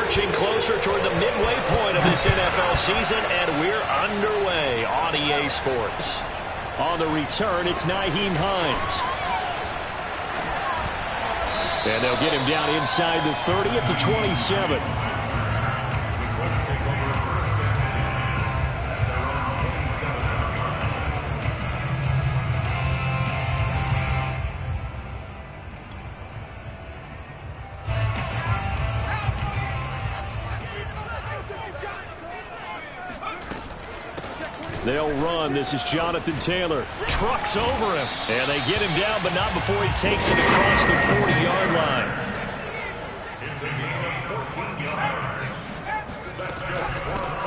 marching closer toward the midway point of this NFL season, and we're underway on EA Sports. On the return, it's Nyheim Hines. And they'll get him down inside the 30 at the 27. They'll run. This is Jonathan Taylor. Trucks over him. And they get him down, but not before he takes it across the 40-yard line.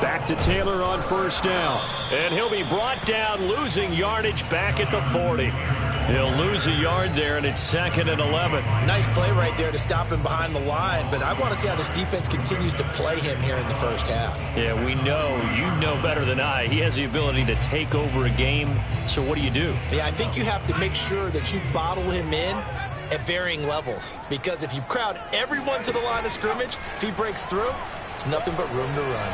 Back to Taylor on first down. And he'll be brought down, losing yardage back at the 40. He'll lose a yard there, and it's 2nd and 11. Nice play right there to stop him behind the line, but I want to see how this defense continues to play him here in the first half. Yeah, we know. You know better than I. He has the ability to take over a game, so what do you do? Yeah, I think you have to make sure that you bottle him in at varying levels, because if you crowd everyone to the line of scrimmage, if he breaks through, there's nothing but room to run.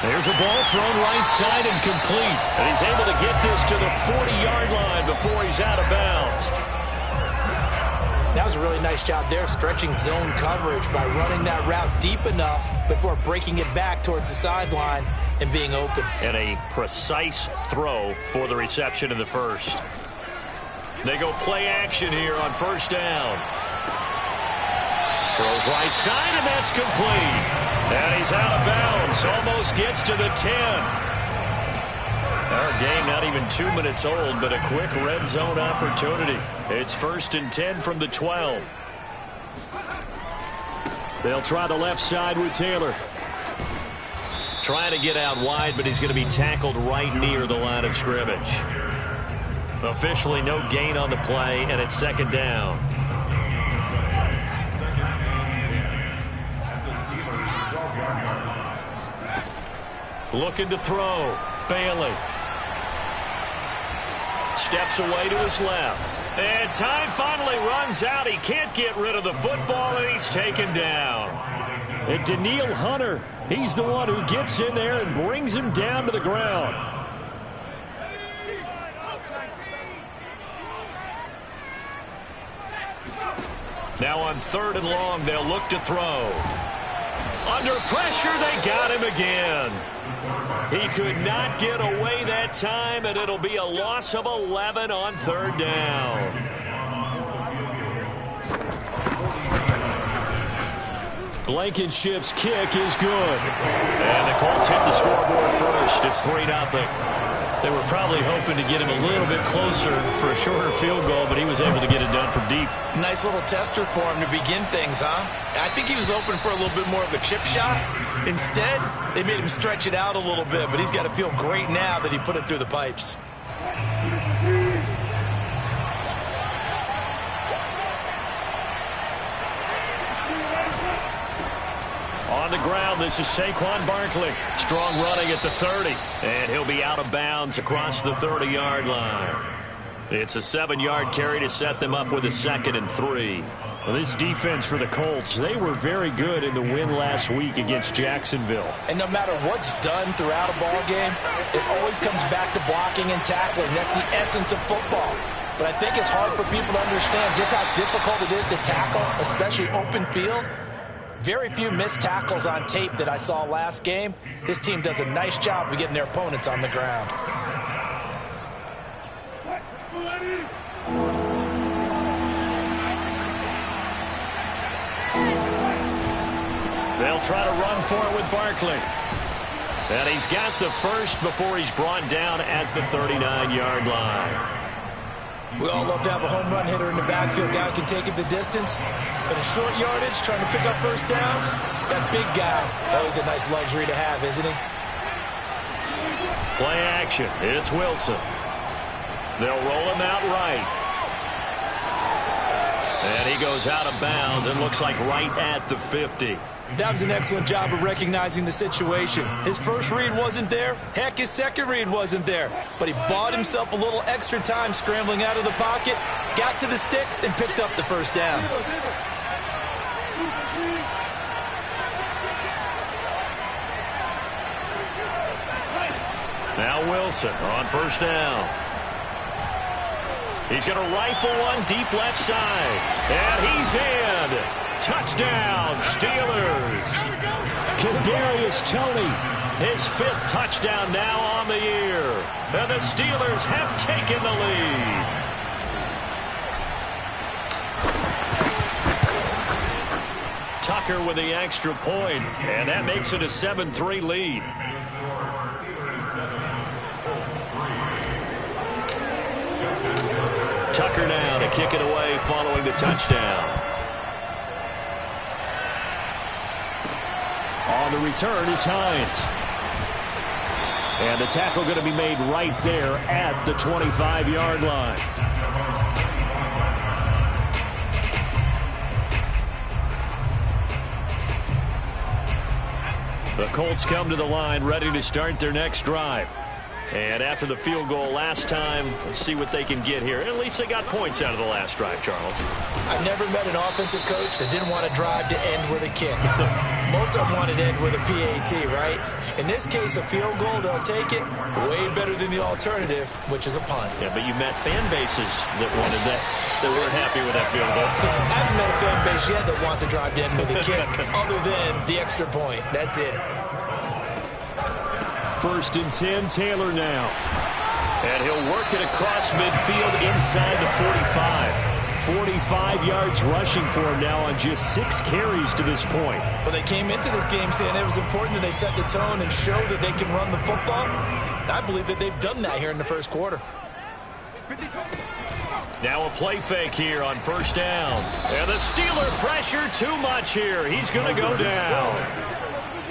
There's a ball thrown right side and complete. And he's able to get this to the 40-yard line before he's out of bounds. That was a really nice job there, stretching zone coverage by running that route deep enough before breaking it back towards the sideline and being open. And a precise throw for the reception in the first. They go play action here on first down. Throws right side, and that's complete. And he's out of bounds. Almost gets to the 10. Our game not even 2 minutes old, but a quick red zone opportunity. It's 1st and 10 from the 12. They'll try the left side with Taylor. Trying to get out wide, but he's going to be tackled right near the line of scrimmage. Officially no gain on the play, and it's 2nd down. Looking to throw. Bailey. Steps away to his left. And time finally runs out. He can't get rid of the football, and he's taken down. And Daniil Hunter, he's the one who gets in there and brings him down to the ground. Now on 3rd and long, they'll look to throw. Under pressure, they got him again. He could not get away that time, and it'll be a loss of 11 on 3rd down. Blankenship's kick is good. And the Colts hit the scoreboard first. It's 3-0. They were probably hoping to get him a little bit closer for a shorter field goal, but he was able to get it done from deep. Nice little tester for him to begin things, huh? I think he was hoping for a little bit more of a chip shot. Instead, they made him stretch it out a little bit, but he's got to feel great now that he put it through the pipes. On the ground, this is Saquon Barkley. Strong running at the 30. And he'll be out of bounds across the 30-yard line. It's a 7-yard carry to set them up with a 2nd and 3. Well, this defense for the Colts, they were very good in the win last week against Jacksonville. And no matter what's done throughout a ball game, it always comes back to blocking and tackling. That's the essence of football. But I think it's hard for people to understand just how difficult it is to tackle, especially open field. Very few missed tackles on tape that I saw last game. This team does a nice job of getting their opponents on the ground. They'll try to run for it with Barkley. And he's got the first before he's brought down at the 39-yard line. We all love to have a home run hitter in the backfield. Guy can take it the distance. But a short yardage, trying to pick up first downs. That big guy, always a nice luxury to have, isn't he? Play action. It's Wilson. They'll roll him out right. And he goes out of bounds and looks like right at the 50. That was an excellent job of recognizing the situation. His first read wasn't there. Heck, his second read wasn't there. But he bought himself a little extra time scrambling out of the pocket, got to the sticks, and picked up the first down. Now Wilson on first down. He's going to rifle one deep left side. And he's in. Touchdown, Steelers. Kadarius Toney, his 5th touchdown now on the year. And the Steelers have taken the lead. Tucker with the extra point, and that makes it a 7-3 lead. Tucker now to kick it away following the touchdown. On the return is Hines. And the tackle going to be made right there at the 25-yard line. The Colts come to the line ready to start their next drive. And after the field goal last time, let's see what they can get here. At least they got points out of the last drive, Charles. I've never met an offensive coach that didn't want to drive to end with a kick. Most of them wanted to end with a PAT, right? In this case, a field goal, they'll take it. Way better than the alternative, which is a punt. Yeah, but you met fan bases that wanted that weren't happy with that field goal. I haven't met a fan base yet that wants to drive to end with a kick, other than the extra point. That's it. 1st and 10, Taylor now. And he'll work it across midfield inside the 45. 45 yards rushing for him now on just 6 carries to this point. Well, they came into this game saying it was important that they set the tone and show that they can run the football. And I believe that they've done that here in the first quarter. Now a play fake here on first down. And the Steeler pressure too much here. He's going to go down.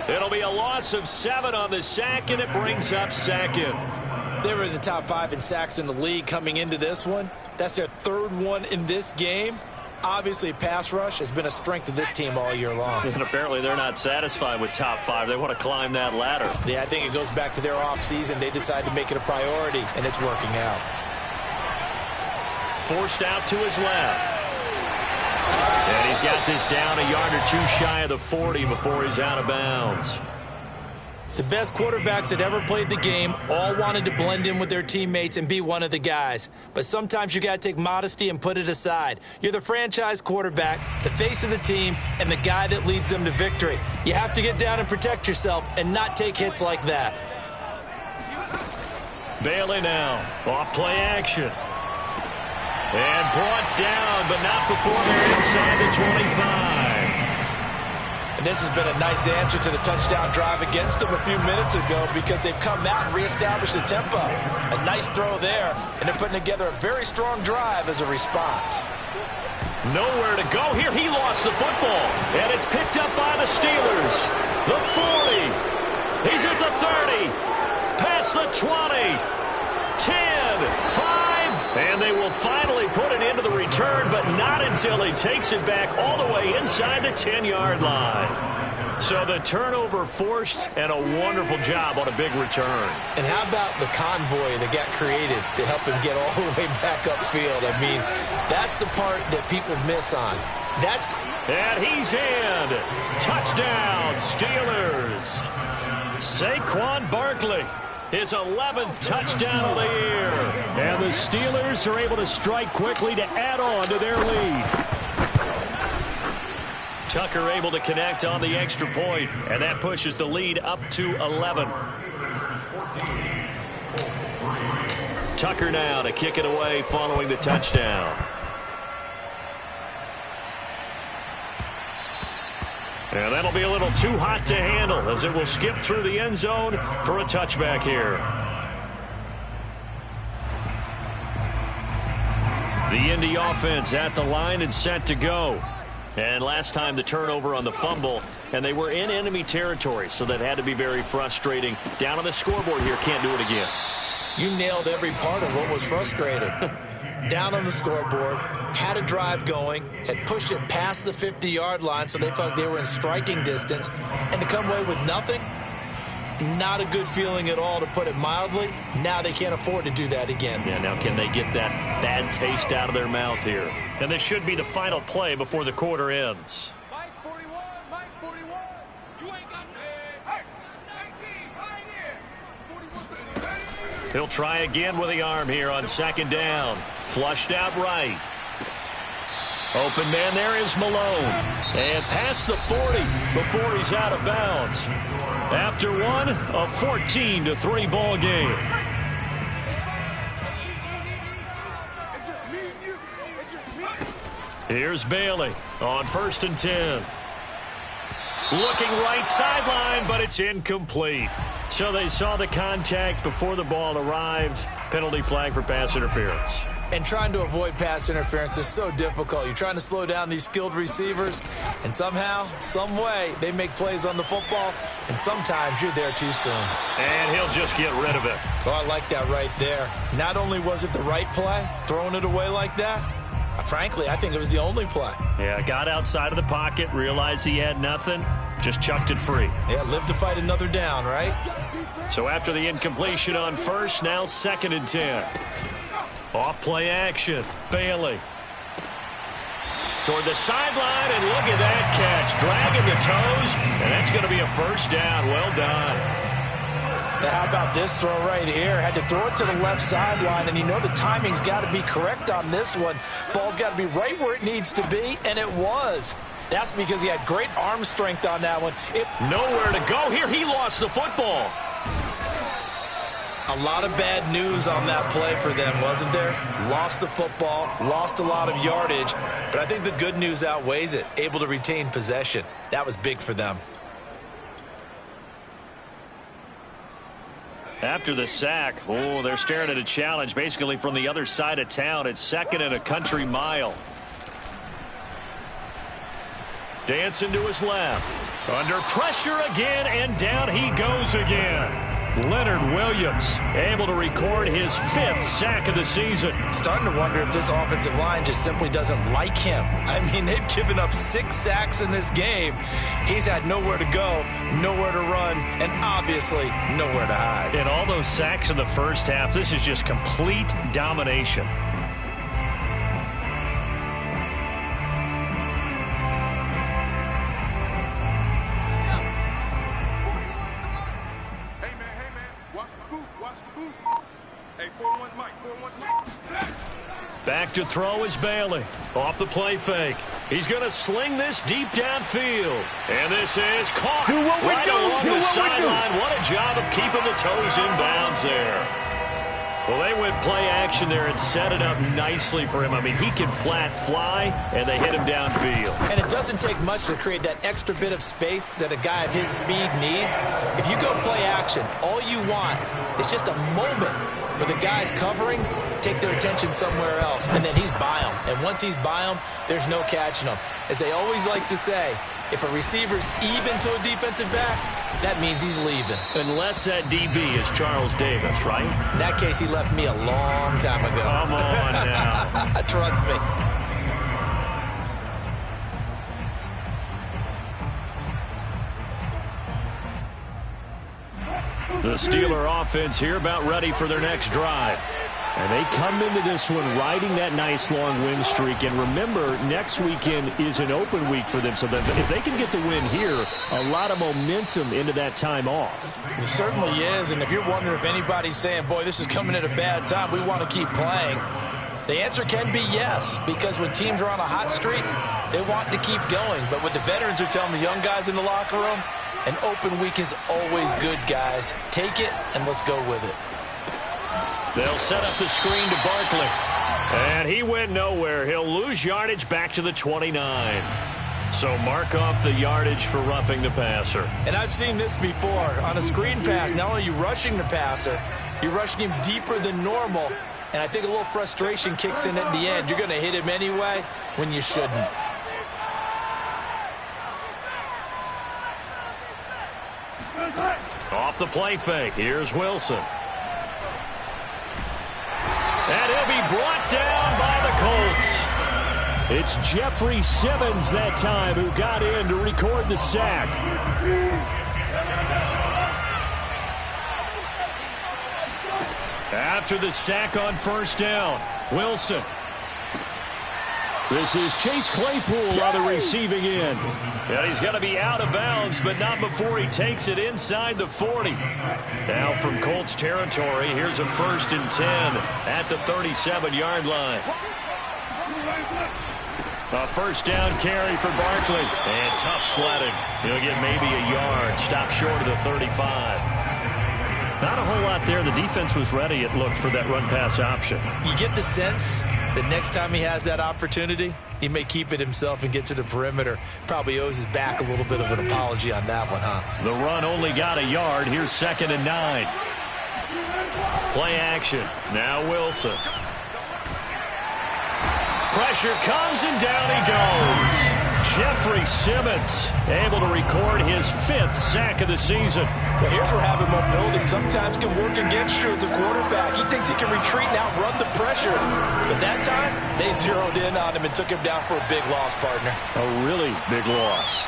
It'll be a loss of 7 on the sack, and it brings up 2nd. They were in the top 5 in sacks in the league coming into this one. That's their 3rd one in this game. Obviously, pass rush has been a strength of this team all year long. And apparently they're not satisfied with top 5. They want to climb that ladder. Yeah, I think it goes back to their offseason. They decided to make it a priority, and it's working out. Forced out to his left. And he's got this down a yard or 2 shy of the 40 before he's out of bounds. The best quarterbacks that ever played the game all wanted to blend in with their teammates and be one of the guys. But sometimes you got to take modesty and put it aside. You're the franchise quarterback, the face of the team, and the guy that leads them to victory. You have to get down and protect yourself and not take hits like that. Bailey now, off play action. And brought down, but not before they're inside the 25. And this has been a nice answer to the touchdown drive against them a few minutes ago because they've come out and reestablished the tempo. A nice throw there, and they're putting together a very strong drive as a response. Nowhere to go here. He lost the football, and it's picked up by the Steelers. The 40. He's at the 30. Past the 20. 10. 5. And they will finally put it into the return, but not until he takes it back all the way inside the 10-yard line. So the turnover forced, and a wonderful job on a big return. And how about the convoy that got created to help him get all the way back upfield? I mean, that's the part that people miss on. And he's in. Touchdown, Steelers. Saquon Barkley. His 11th touchdown of the year. And the Steelers are able to strike quickly to add on to their lead. Tucker able to connect on the extra point, and that pushes the lead up to 11. Tucker now to kick it away following the touchdown. And that'll be a little too hot to handle as it will skip through the end zone for a touchback here. The Indy offense at the line and set to go. And last time the turnover on the fumble, and they were in enemy territory, so that had to be very frustrating. Down on the scoreboard here, can't do it again. You nailed every part of what was frustrating. Down on the scoreboard, had a drive going, had pushed it past the 50-yard line so they thought they were in striking distance, and to come away with nothing, not a good feeling at all, to put it mildly. Now they can't afford to do that again. Yeah, now can they get that bad taste out of their mouth here? And this should be the final play before the quarter ends. He'll try again with the arm here on second down. Flushed out right. Open man there is Malone. And past the 40 before he's out of bounds. After one, a 14-3 ball game. It's just me and you. It's just me. Here's Bailey on 1st and 10. Looking right sideline, but it's incomplete. So they saw the contact before the ball arrived. Penalty flag for pass interference. And trying to avoid pass interference is so difficult. You're trying to slow down these skilled receivers, and somehow, some way, they make plays on the football, and sometimes you're there too soon. And he'll just get rid of it. Oh, I like that right there. Not only was it the right play, throwing it away like that, frankly, I think it was the only play. Yeah, got outside of the pocket, realized he had nothing, just chucked it free. Yeah, live to fight another down, right? So after the incompletion on first, now 2nd and 10. Off play action. Bailey. Toward the sideline, and look at that catch. Dragging the toes, and that's going to be a first down. Well done. Now, how about this throw right here? Had to throw it to the left sideline, and you know the timing's got to be correct on this one. Ball's got to be right where it needs to be, and it was. That's because he had great arm strength on that one. Nowhere to go here. He lost the football. A lot of bad news on that play for them, wasn't there? Lost the football, lost a lot of yardage, but I think the good news outweighs it. Able to retain possession. That was big for them. After the sack, oh, they're staring at a challenge basically from the other side of town. It's 2nd and a country mile. Dancing to his left. Under pressure again, and down he goes again. Leonard Williams able to record his 5th sack of the season. Starting to wonder if this offensive line just simply doesn't like him. I mean, they've given up 6 sacks in this game. He's had nowhere to go, nowhere to run, and obviously nowhere to hide. And all those sacks in the first half, this is just complete domination. Back to throw is Bailey. Off the play fake. He's going to sling this deep downfield. And this is caught right along the sideline. What a job of keeping the toes in bounds there. Well, they went play action there and set it up nicely for him. I mean, he can flat fly, and they hit him downfield. And it doesn't take much to create that extra bit of space that a guy of his speed needs. If you go play action, all you want is just a moment where the guy's covering, take their attention somewhere else, and then he's by him. And once he's by him, there's no catching him. As they always like to say, if a receiver's even to a defensive back, that means he's leaving. Unless that DB is Charles Davis, right? In that case, he left me a long time ago. Come on now. Trust me. The Steeler offense here about ready for their next drive. And they come into this one riding that nice long win streak. And remember, next weekend is an open week for them. So that if they can get the win here, a lot of momentum into that time off. It certainly is. And if you're wondering if anybody's saying, boy, this is coming at a bad time, we want to keep playing, the answer can be yes. Because when teams are on a hot streak, they want to keep going. But what the veterans are telling the young guys in the locker room, an open week is always good, guys. Take it, and let's go with it. They'll set up the screen to Barkley. And he went nowhere. He'll lose yardage back to the 29. So mark off the yardage for roughing the passer. And I've seen this before. On a screen pass, not only are you rushing the passer, you're rushing him deeper than normal. And I think a little frustration kicks in at the end. You're going to hit him anyway when you shouldn't. Off the play fake. Here's Wilson. And he'll be brought down by the Colts. It's Jeffrey Simmons that time who got in to record the sack. After the sack on first down, Wilson. This is Chase Claypool on the receiving end. And he's going to be out of bounds, but not before he takes it inside the 40. Now from Colts territory, here's a 1st and 10 at the 37-yard line. A 1st down carry for Barkley. And tough sledding. He'll get maybe a yard. Stop short of the 35. Not a whole lot there. The defense was ready, it looked, for that run-pass option. You get the sense that next time he has that opportunity, he may keep it himself and get to the perimeter. Probably owes his back a little bit of an apology on that one, huh? The run only got a yard. Here's 2nd and 9. Play action. Now Wilson. Pressure comes and down he goes. Jeffrey Simmons able to record his 5th sack of the season. Well, here's where having mobility sometimes can work against you as a quarterback. He thinks he can retreat and outrun the pressure. But that time, they zeroed in on him and took him down for a big loss, partner. A really big loss.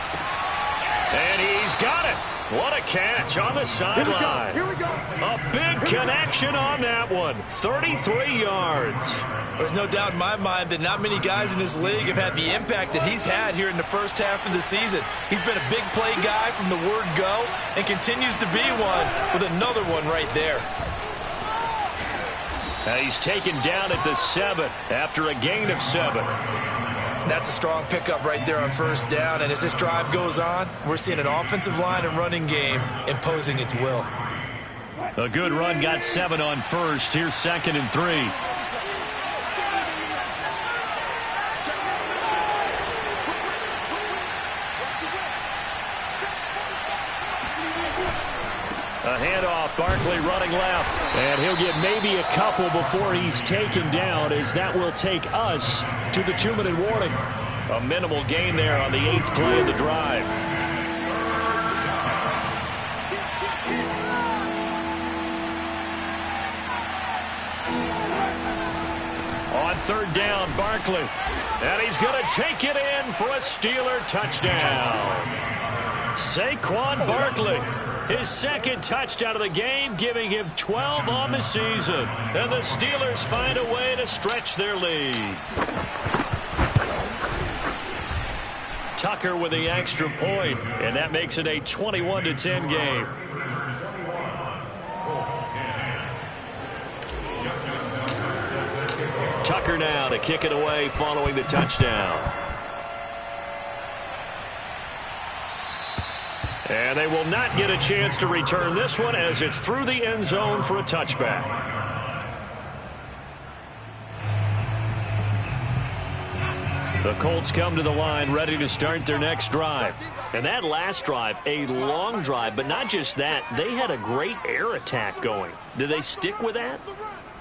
And he's got it. What a catch on the sideline. Here we go. A big connection on that one. 33 yards. There's no doubt in my mind that not many guys in this league have had the impact that he's had here in the first half of the season. He's been a big play guy from the word go and continues to be one with another one right there. He's taken down at the 7 after a gain of 7. That's a strong pickup right there on 1st down. And as this drive goes on, we're seeing an offensive line and running game imposing its will. A good run got 7 on 1st. Here's 2nd and 3. A handoff, Barkley running left. And he'll get maybe a couple before he's taken down, as that will take us to the 2-minute warning. A minimal gain there on the 8th play of the drive. On 3rd down, Barkley. And he's going to take it in for a Steeler touchdown. Saquon Barkley. His 2nd touchdown of the game, giving him 12 on the season. And the Steelers find a way to stretch their lead. Tucker with the extra point, and that makes it a 21-10 game. Tucker now to kick it away following the touchdown. And they will not get a chance to return this one, as it's through the end zone for a touchback. The Colts come to the line ready to start their next drive. And that last drive, a long drive, but not just that, they had a great air attack going. Do they stick with that?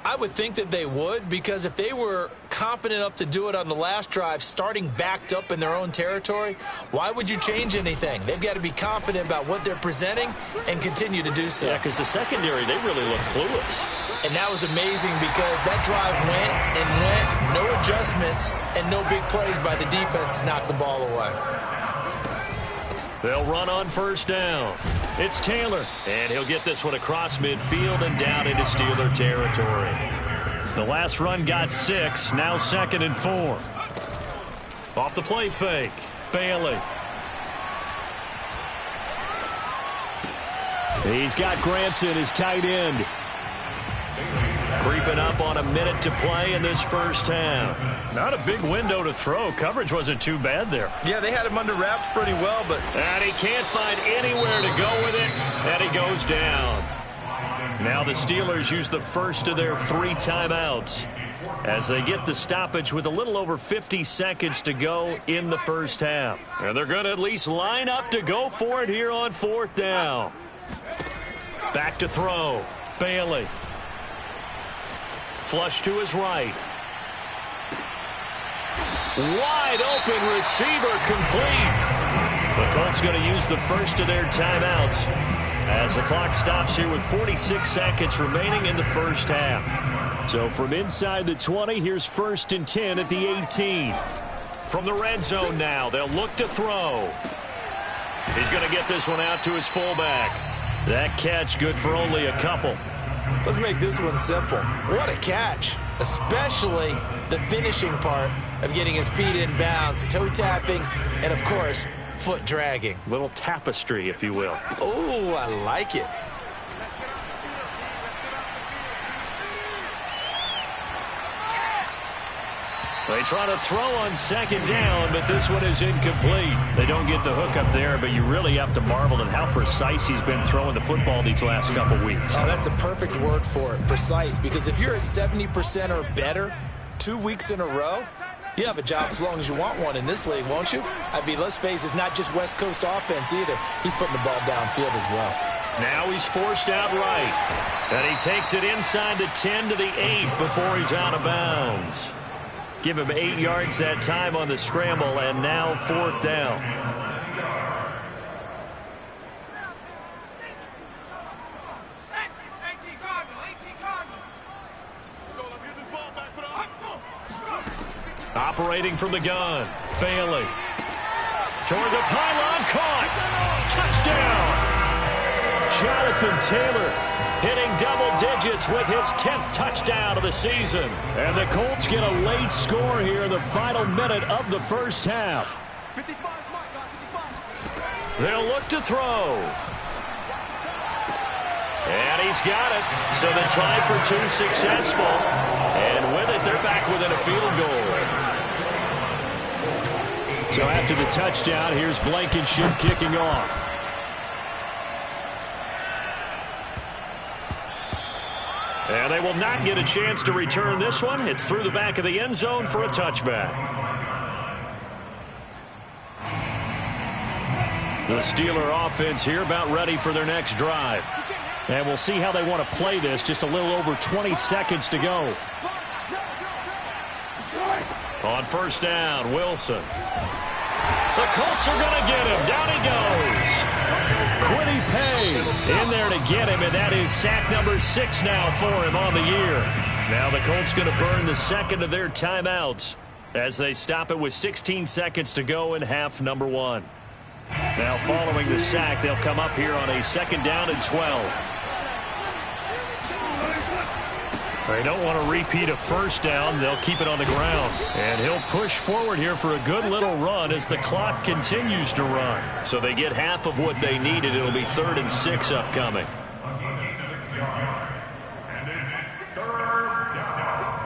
I would think that they would, because if they were confident enough to do it on the last drive, starting backed up in their own territory, why would you change anything? They've got to be confident about what they're presenting and continue to do so. Yeah, because the secondary, they really look clueless. And that was amazing, because that drive went and went, no adjustments, and no big plays by the defense to knock the ball away. They'll run on 1st down. It's Taylor, and he'll get this one across midfield and down into Steeler territory. The last run got 6, now 2nd and 4. Off the play fake, Bailey. He's got Granson, his tight end. Creeping up on a minute to play in this first half. Not a big window to throw. Coverage wasn't too bad there. Yeah, they had him under wraps pretty well, but... And he can't find anywhere to go with it, and he goes down. Now the Steelers use the first of their 3 timeouts as they get the stoppage with a little over 50 seconds to go in the first half. And they're going to at least line up to go for it here on 4th down. Back to throw. Bailey. Flush to his right. Wide open receiver, complete. The Colts going to use the first of their timeouts as the clock stops here with 46 seconds remaining in the first half. So from inside the 20, here's 1st and 10 at the 18. From the red zone now, they'll look to throw. He's going to get this one out to his fullback. That catch good for only a couple. Let's make this one simple. What a catch. especially the finishing part of getting his feet in bounds, toe tapping, and of course, foot dragging. Little tapestry, if you will. Oh, I like it. They try to throw on second down, but this one is incomplete. They don't get the hook up there, but you really have to marvel at how precise he's been throwing the football these last couple weeks. Oh, that's the perfect word for it, precise, because if you're at 70% or better 2 weeks in a row, you have a job as long as you want one in this league, won't you? I mean, let's face it, it's not just West Coast offense either. He's putting the ball downfield as well. Now he's forced out right, and he takes it inside the 10 to the 8 before he's out of bounds. Give him 8 yards that time on the scramble, and now 4th down. Operating from the gun, Bailey. Toward the pylon, caught. Touchdown. Jonathan Taylor hitting double digits with his 10th touchdown of the season. And the Colts get a late score here in the final minute of the first half. They'll look to throw. And he's got it. So the try for 2 successful. And with it, they're back within a field goal. So after the touchdown, here's Blankenship kicking off. And they will not get a chance to return this one. It's through the back of the end zone for a touchback. The Steeler offense here about ready for their next drive. And we'll see how they want to play this. Just a little over 20 seconds to go. On first down, Wilson. The Colts are going to get him. Down he goes. Quiddy Pay in there to get him, and that is sack number 6 now for him on the year. Now the Colts going to burn the second of their timeouts as they stop it with 16 seconds to go in half number 1. Now following the sack, they'll come up here on a 2nd down and 12. They don't want to repeat a first down. They'll keep it on the ground. And he'll push forward here for a good little run as the clock continues to run. So they get half of what they needed. It'll be 3rd and 6 upcoming. And it's 3rd down.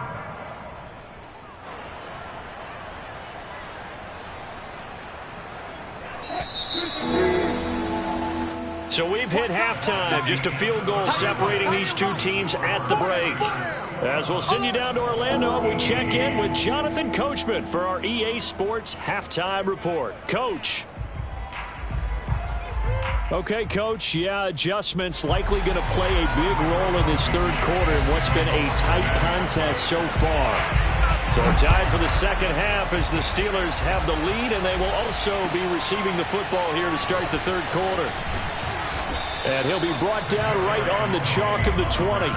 So we've hit halftime. Just a field goal separating these two teams at the break. As we'll send you down to Orlando, we check in with Jonathan Coachman for our EA Sports Halftime Report. Coach. Okay, Coach. Yeah, adjustments likely going to play a big role in this third quarter in what's been a tight contest so far. So tied for the second half as the Steelers have the lead, and they will also be receiving the football here to start the third quarter. And he'll be brought down right on the chalk of the 20.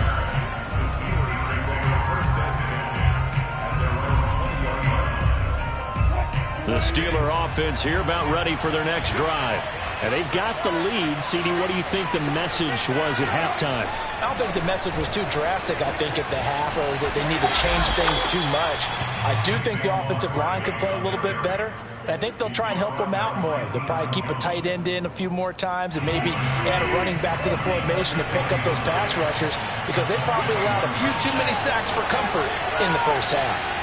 The Steeler offense here about ready for their next drive. And they've got the lead. CD, what do you think the message was at halftime? I don't think the message was too drastic, I think, at the half, or that they need to change things too much. I do think the offensive line could play a little bit better. And I think they'll try and help them out more. They'll probably keep a tight end in a few more times and maybe add a running back to the formation to pick up those pass rushers, because they probably allowed a few too many sacks for comfort in the first half.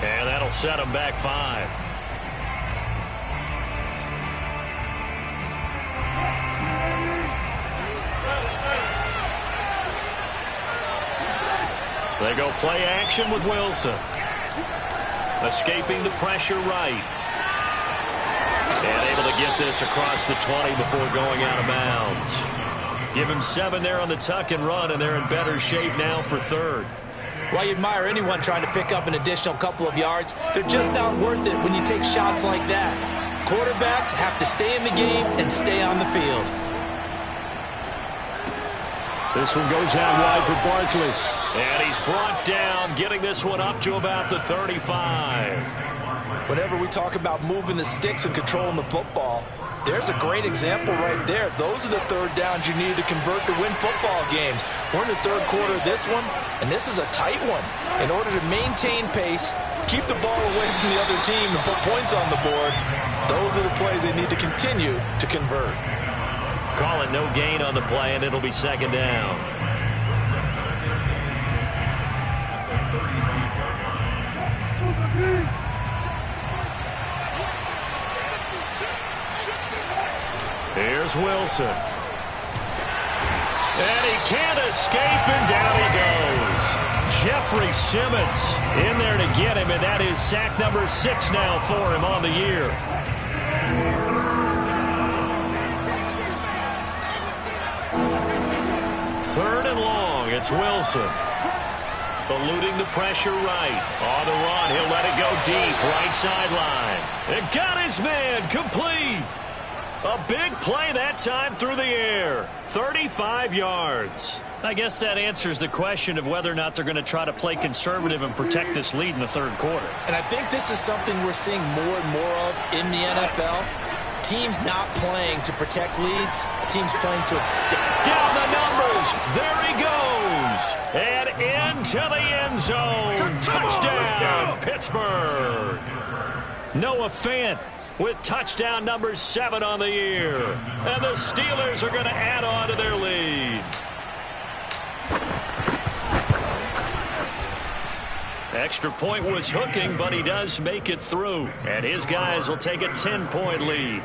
And that'll set them back 5. They go play action with Wilson. Escaping the pressure right. And able to get this across the 20 before going out of bounds. Give him 7 there on the tuck and run, and they're in better shape now for third. While you admire anyone trying to pick up an additional couple of yards, they're just not worth it when you take shots like that. Quarterbacks have to stay in the game and stay on the field. This one goes out wide for Barkley. And he's brought down, getting this one up to about the 35. Whenever we talk about moving the sticks and controlling the football, there's a great example right there. Those are the third downs you need to convert to win football games. We're in the third quarter of this one, and this is a tight one. In order to maintain pace, keep the ball away from the other team, and put points on the board, those are the plays they need to continue to convert. Call it no gain on the play, and it'll be second down. Here's Wilson. And he can't escape, and down he goes. Jeffrey Simmons in there to get him, and that is sack number 6 now for him on the year. Third and long, it's Wilson. Eluding the pressure right. On the run, he'll let it go deep, right sideline. And got his man, complete. A big play that time through the air. 35 yards. I guess that answers the question of whether or not they're going to try to play conservative and protect this lead in the third quarter. And I think this is something we're seeing more and more of in the NFL. Teams not playing to protect leads. Teams playing to extend. Down the numbers. There he goes. And into the end zone. Touchdown, Pittsburgh. Noah Fant with touchdown number 7 on the year. And the Steelers are going to add on to their lead. Extra point was hooking, but he does make it through. And his guys will take a 10-point lead.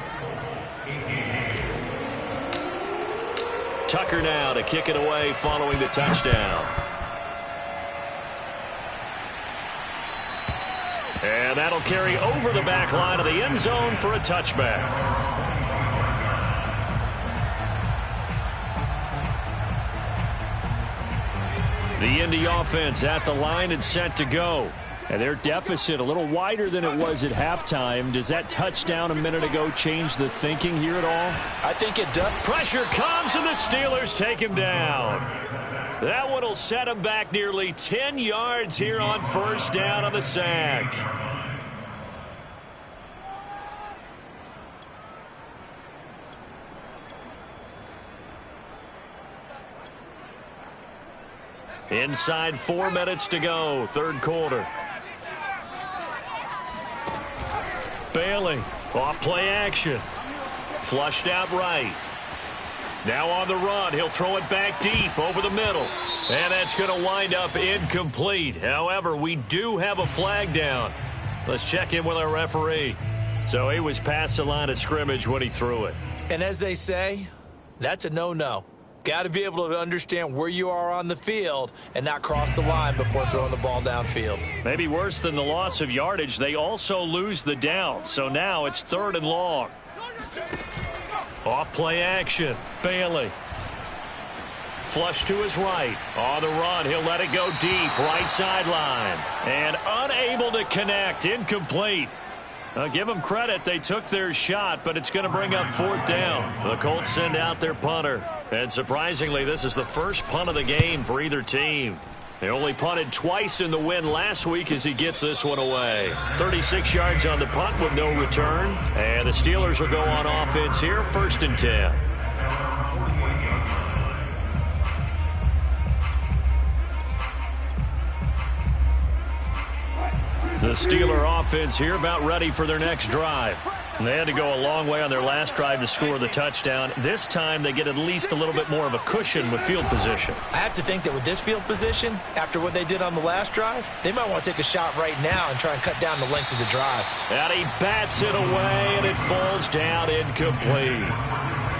Tucker now to kick it away following the touchdown. And that'll carry over the back line of the end zone for a touchback. The Indy offense at the line and set to go. And their deficit a little wider than it was at halftime. Does that touchdown a minute ago change the thinking here at all? I think it does. Pressure comes and the Steelers take him down. That one will set him back nearly 10 yards here on first down on the sack. Inside 4 minutes to go, third quarter. Bailey, off play action. Flushed out right. Now on the run, he'll throw it back deep over the middle. And that's going to wind up incomplete. However, we do have a flag down. Let's check in with our referee. So he was past the line of scrimmage when he threw it. And as they say, that's a no-no. Got to be able to understand where you are on the field and not cross the line before throwing the ball downfield. Maybe worse than the loss of yardage, they also lose the down. So now it's third and long. Off play action. Bailey. Flush to his right. On the run, he'll let it go deep. Right sideline. And unable to connect. Incomplete. Give them credit. They took their shot, but it's going to bring up fourth down. The Colts send out their punter. And surprisingly, this is the first punt of the game for either team. They only punted twice in the win last week as he gets this one away. 36 yards on the punt with no return. And the Steelers will go on offense here, 1st and 10. The Steeler offense here about ready for their next drive. They had to go a long way on their last drive to score the touchdown. This time they get at least a little bit more of a cushion with field position. I have to think that with this field position, after what they did on the last drive, they might want to take a shot right now and try and cut down the length of the drive. And he bats it away, and it falls down incomplete.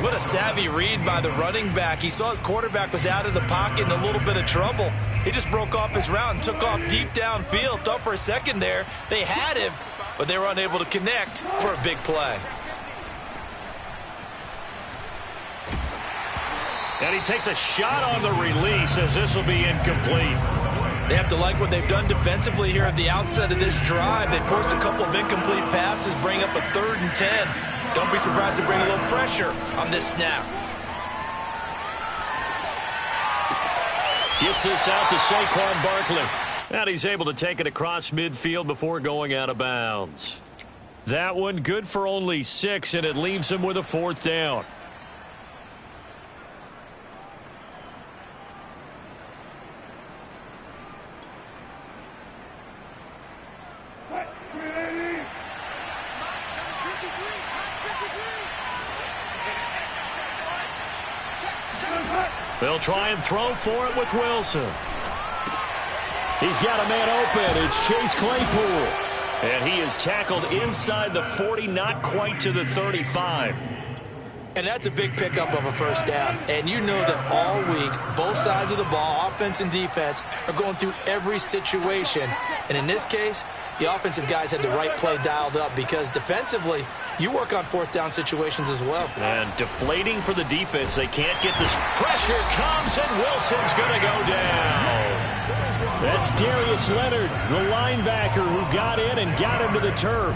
What a savvy read by the running back. He saw his quarterback was out of the pocket in a little bit of trouble. He just broke off his route and took off deep downfield. Thought for a second there they had him, but they were unable to connect for a big play. And he takes a shot on the release as this will be incomplete. They have to like what they've done defensively here at the outset of this drive. They forced a couple of incomplete passes, bring up a 3rd and 10. Don't be surprised to bring a little pressure on this snap. Gets this out to Saquon Barkley. And he's able to take it across midfield before going out of bounds. That one good for only 6, and it leaves him with a 4th down. They'll try and throw for it with Wilson. He's got a man open. It's Chase Claypool. And he is tackled inside the 40, not quite to the 35. And that's a big pickup of a 1st down. And you know that all week, both sides of the ball, offense and defense, are going through every situation. And in this case, the offensive guys had the right play dialed up because defensively, you work on 4th down situations as well. And deflating for the defense. They can't get this. Pressure comes, and Wilson's going to go down. That's Darius Leonard, the linebacker who got in and got into the turf.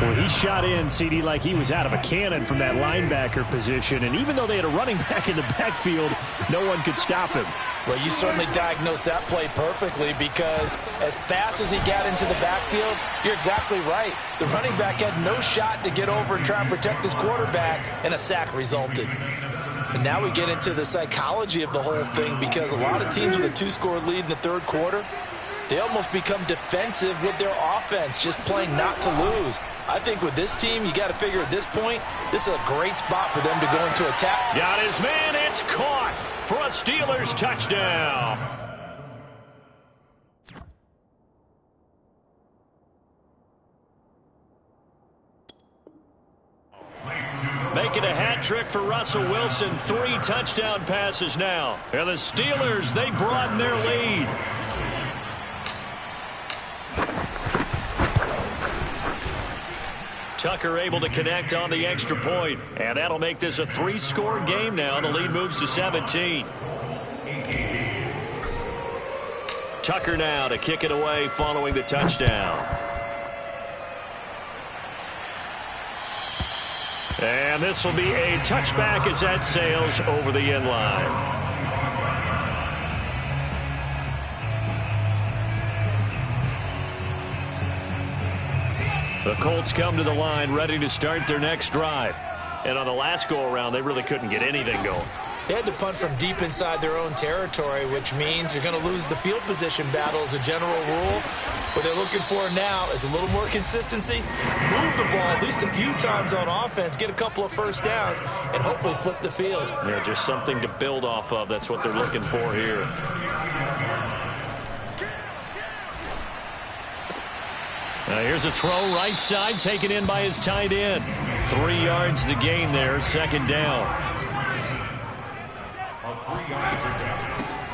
Well, he shot in, CD, like he was out of a cannon from that linebacker position. And even though they had a running back in the backfield, no one could stop him. Well, you certainly diagnosed that play perfectly because as fast as he got into the backfield, you're exactly right. The running back had no shot to get over and try and protect his quarterback, and a sack resulted. And now we get into the psychology of the whole thing because a lot of teams with a 2-score lead in the 3rd quarter, they almost become defensive with their offense, just playing not to lose. I think with this team, you got to figure at this point, this is a great spot for them to go into attack. Got his man. It's caught for a Steelers touchdown. Making a hat trick for Russell Wilson. 3 touchdown passes now. And the Steelers, they broaden their lead. Tucker able to connect on the extra point. And that'll make this a 3-score game now. The lead moves to 17. Tucker now to kick it away following the touchdown. And this will be a touchback as that sails over the end line. The Colts come to the line ready to start their next drive. And on the last go-around, they really couldn't get anything going. They had to punt from deep inside their own territory, which means you're going to lose the field position battle as a general rule. What they're looking for now is a little more consistency, move the ball at least a few times on offense, get a couple of 1st downs, and hopefully flip the field. Yeah, just something to build off of. That's what they're looking for here. Now here's a throw right side, taken in by his tight end. 3 yards the gain there, 2nd down.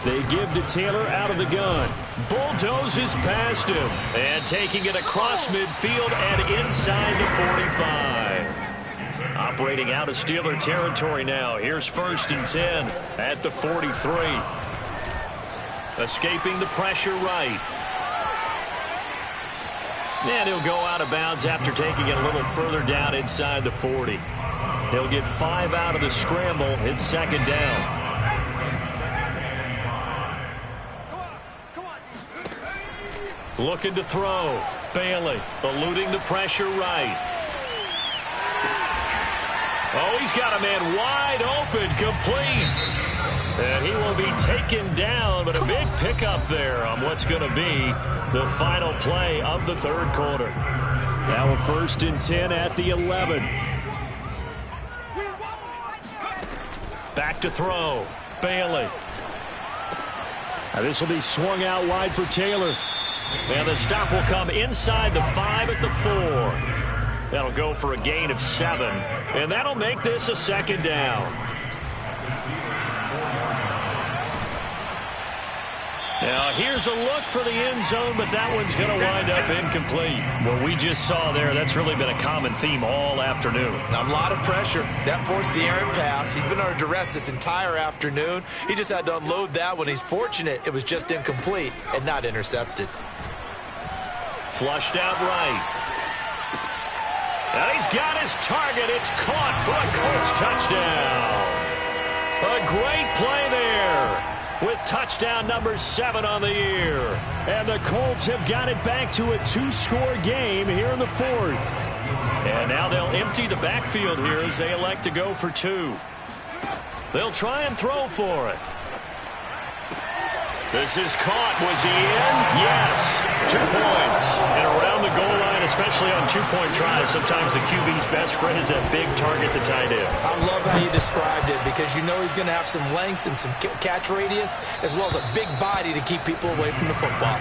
They give to Taylor out of the gun. Bulldozes past him. And taking it across midfield and inside the 45. Operating out of Steeler territory now. Here's 1st and 10 at the 43. Escaping the pressure right. And he'll go out of bounds after taking it a little further down inside the 40. He'll get 5 out of the scramble. It's 2nd down. Looking to throw. Bailey eluding the pressure right. Oh, he's got a man wide open, complete. And he will be taken down, but a big pickup there on what's going to be the final play of the 3rd quarter. Now a 1st and 10 at the 11. Back to throw. Bailey. Now this will be swung out wide for Taylor. And the stop will come inside the 5 at the 4. That'll go for a gain of 7. And that'll make this a 2nd down. Now, here's a look for the end zone, but that one's going to wind up incomplete. What we just saw there, that's really been a common theme all afternoon. A lot of pressure. That forced the errant pass. He's been under duress this entire afternoon. He just had to unload that one. He's fortunate it was just incomplete and not intercepted. Flushed out right. And he's got his target. It's caught for a Colts touchdown. A great play there, with touchdown number 7 on the year. And the Colts have got it back to a 2-score game here in the 4th. And now they'll empty the backfield here as they elect to go for 2. They'll try and throw for it. This is caught. Was he in? Yes. 2 points. And around the goal line, especially on 2-point tries, sometimes the QB's best friend is that big target, the tight end. I love how you described it, because you know he's going to have some length and some catch radius, as well as a big body to keep people away from the football.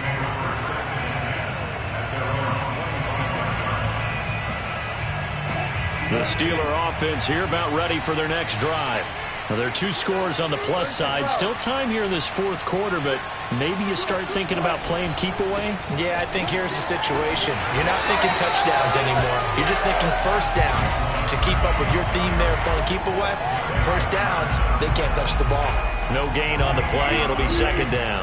The Steeler offense here about ready for their next drive. Now, there are 2 scores on the plus side. Still time here in this 4th quarter, but maybe you start thinking about playing keep away? Yeah, I think here's the situation. You're not thinking touchdowns anymore. You're just thinking first downs to keep up with your theme there, playing keep away. First downs, they can't touch the ball. No gain on the play. It'll be 2nd down.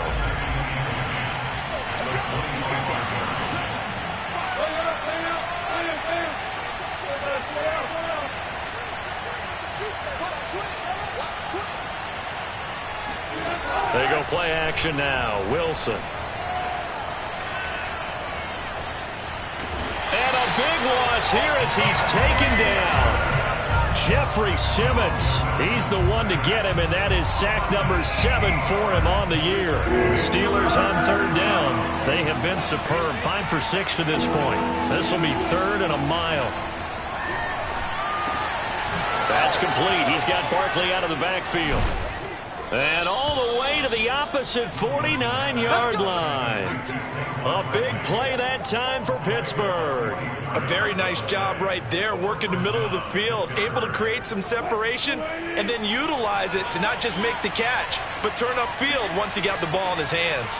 They go play action now. Wilson. And a big loss here as he's taken down. Jeffrey Simmons. He's the one to get him, and that is sack number 7 for him on the year. The Steelers on 3rd down. They have been superb. 5 for 6 to this point. This will be 3rd and a mile. That's complete. He's got Barkley out of the backfield. And all the way to the opposite 49-yard line. A big play that time for Pittsburgh. A very nice job right there, working the middle of the field, able to create some separation, and then utilize it to not just make the catch, but turn upfield once he got the ball in his hands.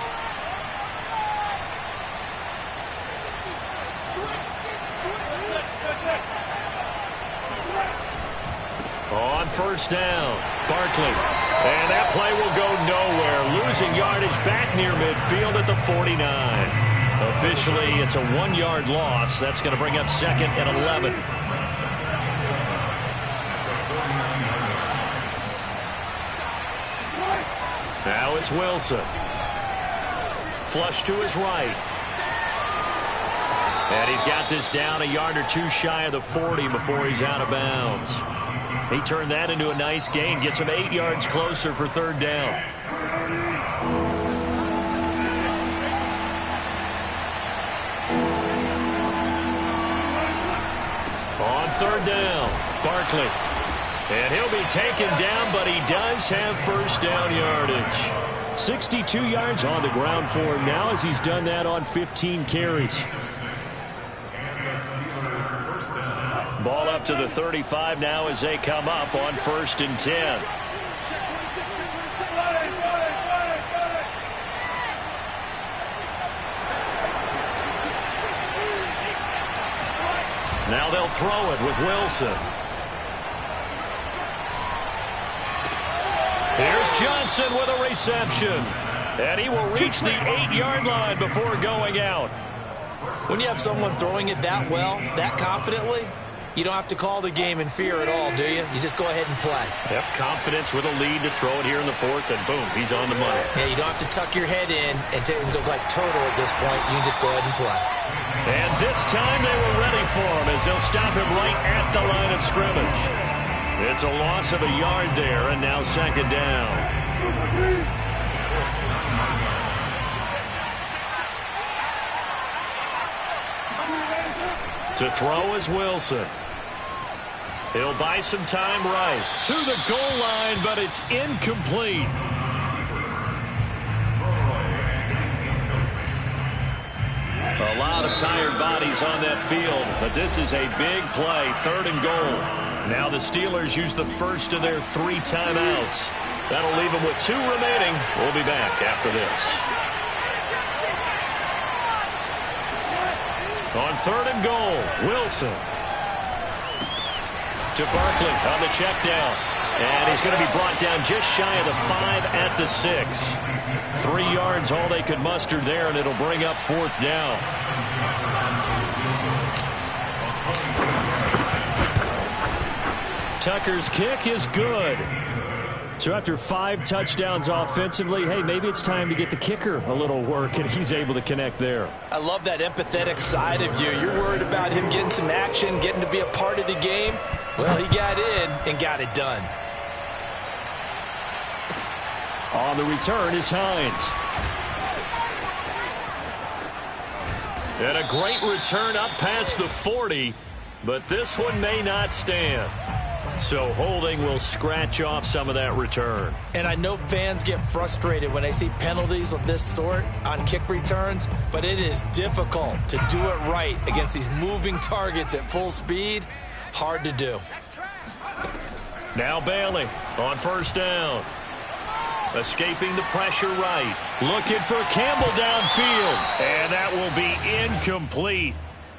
On 1st down, Barkley. And that play will go nowhere. Losing yardage back near midfield at the 49. Officially, it's a 1-yard loss. That's going to bring up 2nd and 11. Now it's Wilson. Flush to his right. And he's got this down a yard or 2 shy of the 40 before he's out of bounds. He turned that into a nice gain, gets him 8 yards closer for 3rd down. On 3rd down, Barkley. And he'll be taken down, but he does have 1st down yardage. 62 yards on the ground for him now as he's done that on 15 carries. Ball up to the 35 now as they come up on 1st and 10. Now they'll throw it with Wilson. Here's Johnson with a reception. And he will reach the 8-yard line before going out. When you have someone throwing it that well, that confidently, you don't have to call the game in fear at all, do you? You just go ahead and play. Yep, confidence with a lead to throw it here in the 4th, and boom, he's on the money. Yeah, you don't have to tuck your head in and go like turtle at this point. You can just go ahead and play. And this time they were ready for him as they'll stop him right at the line of scrimmage. It's a loss of a yard there, and now 2nd down. To throw is Wilson. He'll buy some time right to the goal line, but it's incomplete. A lot of tired bodies on that field, but this is a big play, 3rd and goal. Now the Steelers use the first of their 3 timeouts. That'll leave them with 2 remaining. We'll be back after this. On 3rd and goal, Wilson. To Barkley on the check down. And he's going to be brought down just shy of the 5 at the 6. 3 yards, all they could muster there, and it'll bring up 4th down. Tucker's kick is good. So after 5 touchdowns offensively, hey, maybe it's time to get the kicker a little work, and he's able to connect there. I love that empathetic side of you. You're worried about him getting some action, getting to be a part of the game. Well, he got in and got it done. On the return is Hines. And a great return up past the 40, but this one may not stand. So holding will scratch off some of that return. And I know fans get frustrated when they see penalties of this sort on kick returns, but it is difficult to do it right against these moving targets at full speed. Hard to do. Now Bailey on 1st down. Escaping the pressure right. Looking for Campbell downfield. And that will be incomplete.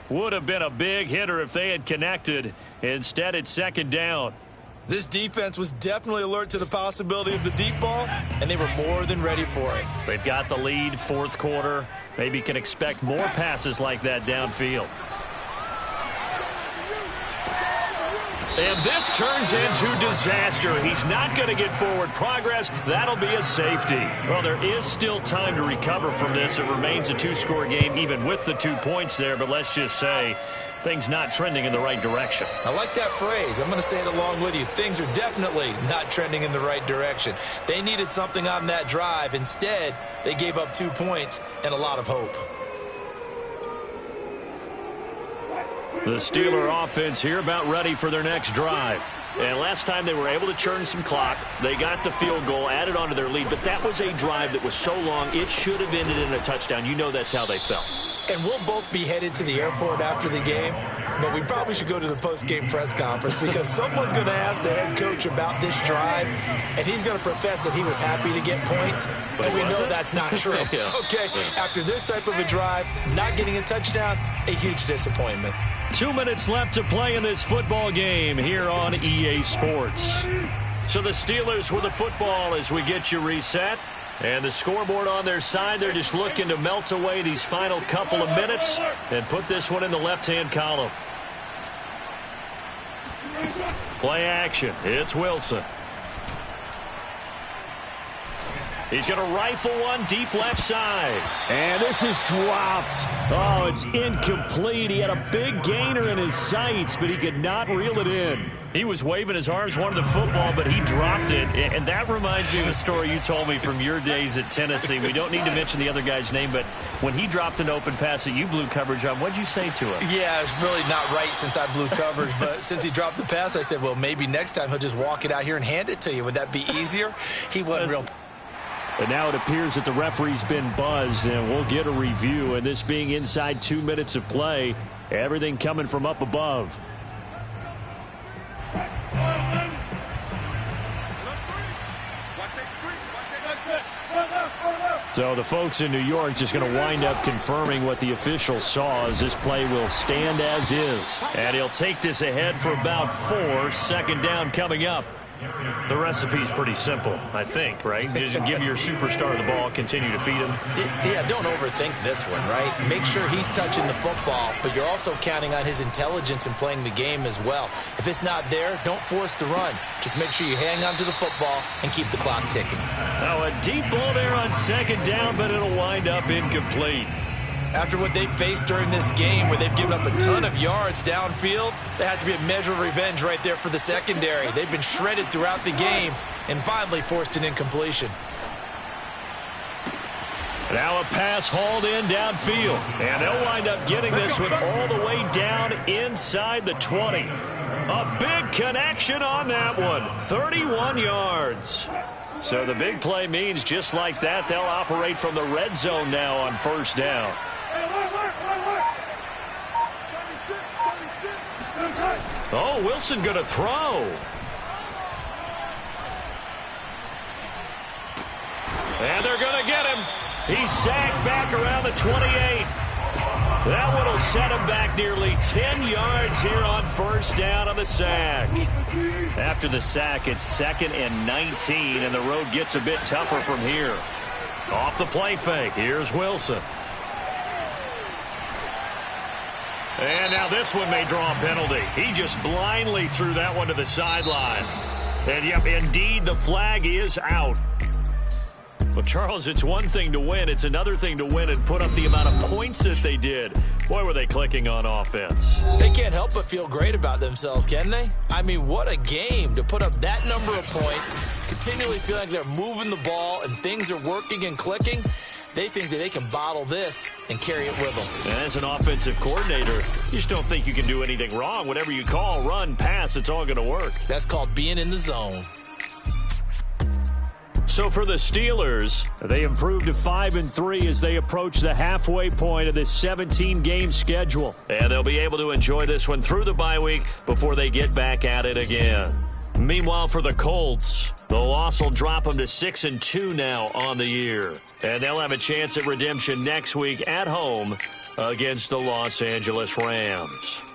Would have been a big hitter if they had connected. Instead, it's 2nd down. This defense was definitely alert to the possibility of the deep ball, and they were more than ready for it. They've got the lead, 4th quarter. Maybe can expect more passes like that downfield. And this turns into disaster. He's not going to get forward progress. That'll be a safety. Well, there is still time to recover from this. It remains a 2-score game even with the 2 points there. But let's just say things not trending in the right direction. I like that phrase. I'm going to say it along with you. Things are definitely not trending in the right direction. They needed something on that drive. Instead, they gave up 2 points and a lot of hope. The Steeler offense here about ready for their next drive. And last time they were able to churn some clock. They got the field goal, added on to their lead. But that was a drive that was so long, it should have ended in a touchdown. You know that's how they felt. And we'll both be headed to the airport after the game. But we probably should go to the post-game press conference because someone's going to ask the head coach about this drive. And he's going to profess that he was happy to get points. But we know that's not true. Yeah. Okay, after this type of a drive, not getting a touchdown, a huge disappointment. 2 minutes left to play in this football game here on EA Sports. So the Steelers with the football as we get you reset. And the scoreboard on their side, they're just looking to melt away these final couple of minutes and put this one in the left-hand column. Play action. It's Wilson. He's going to rifle one deep left side. And this is dropped. Oh, it's incomplete. He had a big gainer in his sights, but he could not reel it in. He was waving his arms, wanted the football, but he dropped it. And that reminds me of the story you told me from your days at Tennessee. We don't need to mention the other guy's name, but when he dropped an open pass that you blew coverage on, what'd you say to him? Yeah, it's really not right since I blew coverage, but since he dropped the pass, I said, well, maybe next time he'll just walk it out here and hand it to you. Would that be easier? He wasn't real. And now it appears that the referee's been buzzed, and we'll get a review. And this being inside 2 minutes of play, everything coming from up above. So the folks in New York just going to wind up confirming what the official saw as this play will stand as is. And he'll take this ahead for about 4. 2nd down coming up. The recipe's pretty simple, I think, right? Just give your superstar the ball, continue to feed him. Yeah, don't overthink this one, right? Make sure he's touching the football, but you're also counting on his intelligence in playing the game as well. If it's not there, don't force the run. Just make sure you hang on to the football and keep the clock ticking. Now a deep ball there on 2nd down, but it'll wind up incomplete. After what they've faced during this game where they've given up a ton of yards downfield, there has to be a measure of revenge right there for the secondary. They've been shredded throughout the game and finally forced an incompletion. Now a pass hauled in downfield. And they'll wind up getting this one all the way down inside the 20. A big connection on that one. 31 yards. So the big play means just like that, they'll operate from the red zone now on 1st down. Oh, Wilson going to throw. And they're going to get him. He's sacked back around the 28. That one will set him back nearly 10 yards here on first down on the sack. After the sack, it's 2nd and 19, and the road gets a bit tougher from here. Off the play fake, here's Wilson. And now this one may draw a penalty. He just blindly threw that one to the sideline. And, yep, indeed, the flag is out. Well, Charles, it's one thing to win. It's another thing to win and put up the amount of points that they did. Boy, were they clicking on offense. They can't help but feel great about themselves, can they? I mean, what a game to put up that number of points, continually feel like they're moving the ball and things are working and clicking. They think that they can bottle this and carry it with them. And as an offensive coordinator, you just don't think you can do anything wrong. Whatever you call, run, pass, it's all going to work. That's called being in the zone. So for the Steelers, they improved to 5-3 as they approach the halfway point of this 17-game schedule. And they'll be able to enjoy this one through the bye week before they get back at it again. Meanwhile, for the Colts, the loss will drop them to 6-2 now on the year. And they'll have a chance at redemption next week at home against the Los Angeles Rams.